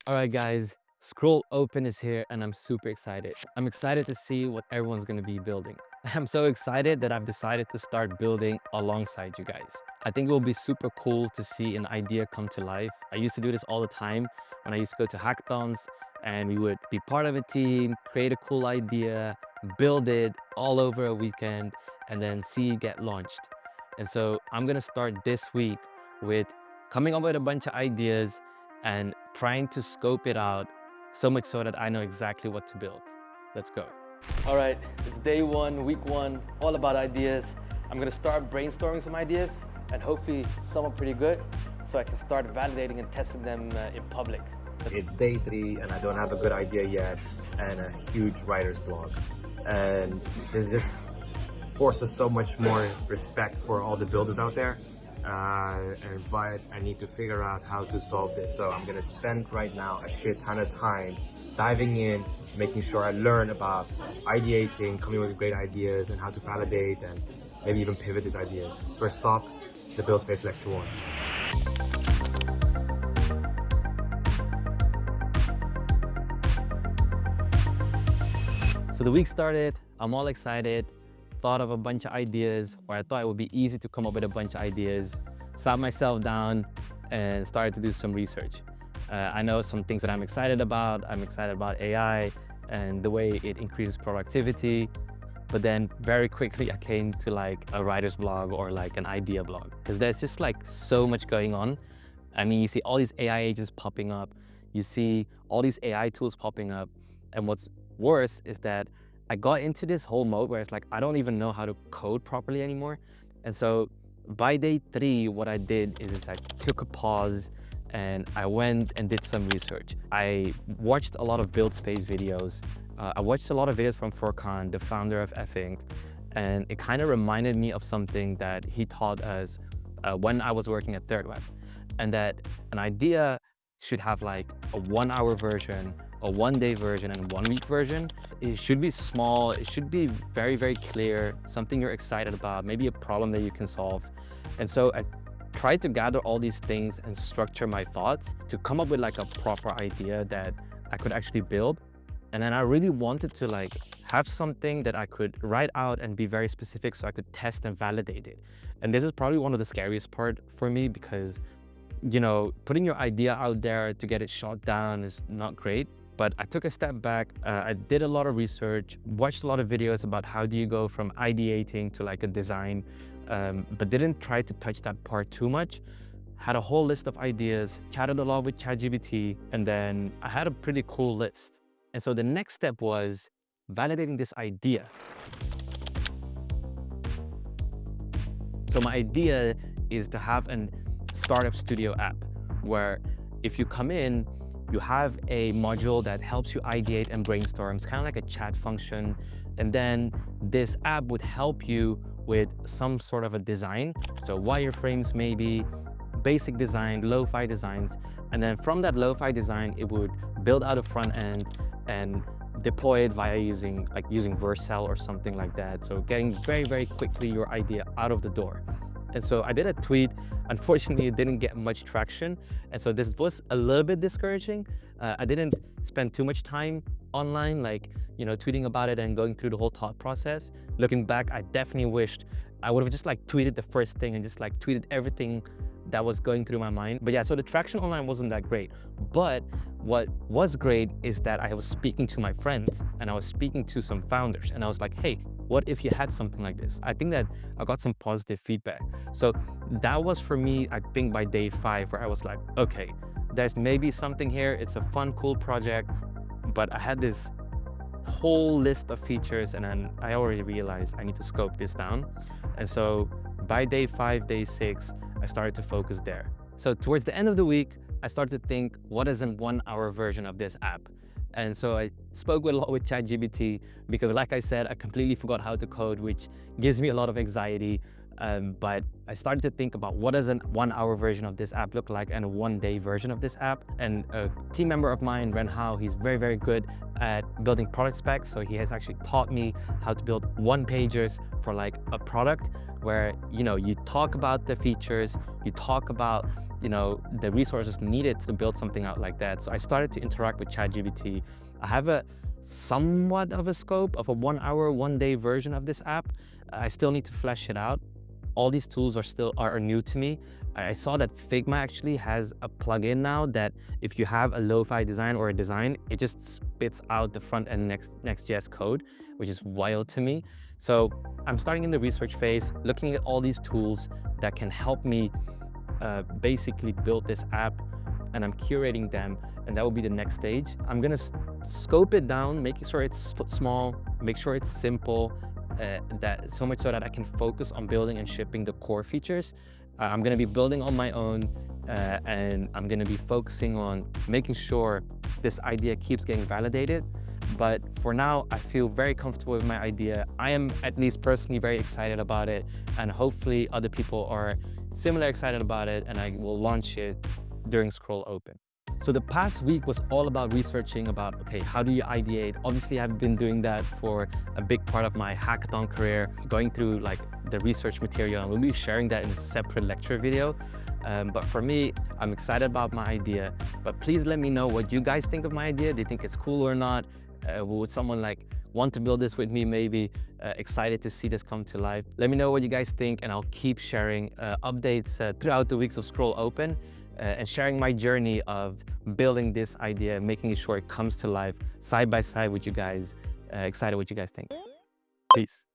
All right, guys, Scroll Open is here and I'm super excited. I'm excited to see what everyone's gonna be building. I'm so excited that I've decided to start building alongside you guys. I think it will be super cool to see an idea come to life. I used to do this all the time when I used to go to hackathons and we would be part of a team, create a cool idea, build it all over a weekend, and then see it get launched. And so I'm gonna start this week with coming up with a bunch of ideas and trying to scope it out so much so that I know exactly what to build. Let's go. All right, it's day one, week one, all about ideas. I'm gonna start brainstorming some ideas and hopefully some are pretty good so I can start validating and testing them in public. It's day 3 and I don't have a good idea yet and a huge writer's block. And this just forces so much more respect for all the builders out there. But I need to figure out how to solve this. So I'm gonna spend right now a shit ton of time diving in, making sure I learn about ideating, coming up with great ideas and how to validate and maybe even pivot these ideas. First stop, the Build Space Lecture 1. So the week started, I'm all excited, thought of a bunch of ideas, or I thought it would be easy to come up with a bunch of ideas, sat myself down and started to do some research. I know some things that I'm excited about. I'm excited about AI and the way it increases productivity. But then very quickly I came to like a writer's blog or like an idea blog because there's just like so much going on. I mean, you see all these AI agents popping up, you see all these AI tools popping up. And what's worse is that I got into this whole mode where it's like, I don't even know how to code properly anymore. And so by day 3, what I did is I took a pause and I went and did some research. I watched a lot of build space videos. I watched a lot of videos from Furkan, the founder of Effing, and it kind of reminded me of something that he taught us when I was working at Third Web, and that an idea should have like a 1-hour version, a 1-day version, and 1-week version. It should be small. It should be very, very clear, something you're excited about, maybe a problem that you can solve. And so I tried to gather all these things and structure my thoughts to come up with like a proper idea that I could actually build. And then I really wanted to like have something that I could write out and be very specific so I could test and validate it. And this is probably one of the scariest part for me because, you know, putting your idea out there to get it shot down is not great. But I took a step back, I did a lot of research, watched a lot of videos about how do you go from ideating to like a design, but didn't try to touch that part too much. Had a whole list of ideas, chatted a lot with ChatGPT, and then I had a pretty cool list. And so the next step was validating this idea. So my idea is to have a startup studio app where if you come in, you have a module that helps you ideate and brainstorm. It's kind of like a chat function. And then this app would help you with some sort of a design. So wireframes maybe, basic design, lo-fi designs. And then from that lo-fi design, it would build out a front end and deploy it via using Vercel or something like that. So getting very, very quickly your idea out of the door. And so I did a tweet. Unfortunately, it didn't get much traction. And so this was a little bit discouraging. I didn't spend too much time online, like, you know, tweeting about it and going through the whole thought process. Looking back, I definitely wished I would have just like tweeted the first thing and just like tweeted everything that was going through my mind. But yeah, so the traction online wasn't that great. But what was great is that I was speaking to my friends and I was speaking to some founders and I was like, hey, what if you had something like this? I think that I got some positive feedback. So that was for me, I think by day 5, where I was like, okay, there's maybe something here. It's a fun, cool project, but I had this whole list of features and then I already realized I need to scope this down. And so by day 5, day 6, I started to focus there. So towards the end of the week, I started to think, what is a 1-hour version of this app? And so I spoke a lot with ChatGPT because like I said, I completely forgot how to code, which gives me a lot of anxiety. But I started to think about what does a 1 hour version of this app look like and a 1 day version of this app. And a team member of mine, Ren Hao, he's very, very good at building product specs. So he has actually taught me how to build one-pagers for like a product where, you know, you talk about the features, you talk about, you know, the resources needed to build something out like that. So I started to interact with ChatGPT. I have a somewhat of a scope of a 1 hour, 1 day version of this app. I still need to flesh it out. All these tools are new to me. I saw that Figma actually has a plugin now that if you have a lo-fi design or a design, it just spits out the front end Next.js code, which is wild to me. So I'm starting in the research phase, looking at all these tools that can help me basically build this app, and I'm curating them, and that will be the next stage. I'm gonna scope it down, making sure it's small, make sure it's simple, that so much so that I can focus on building and shipping the core features. I'm gonna be building on my own, and I'm gonna be focusing on making sure this idea keeps getting validated. But for now, I feel very comfortable with my idea. I am at least personally very excited about it, and hopefully other people are similar excited about it, and I will launch it during Scroll Open. So the past week was all about researching about, okay, how do you ideate? Obviously, I've been doing that for a big part of my hackathon career, going through like the research material, and we'll be sharing that in a separate lecture video. But for me, I'm excited about my idea, but please let me know what you guys think of my idea. Do you think it's cool or not? Would someone like want to build this with me maybe? Excited to see this come to life. Let me know what you guys think, and I'll keep sharing updates throughout the weeks of Scroll Open, and sharing my journey of building this idea, making sure it comes to life side by side with you guys. Excited what you guys think. Peace.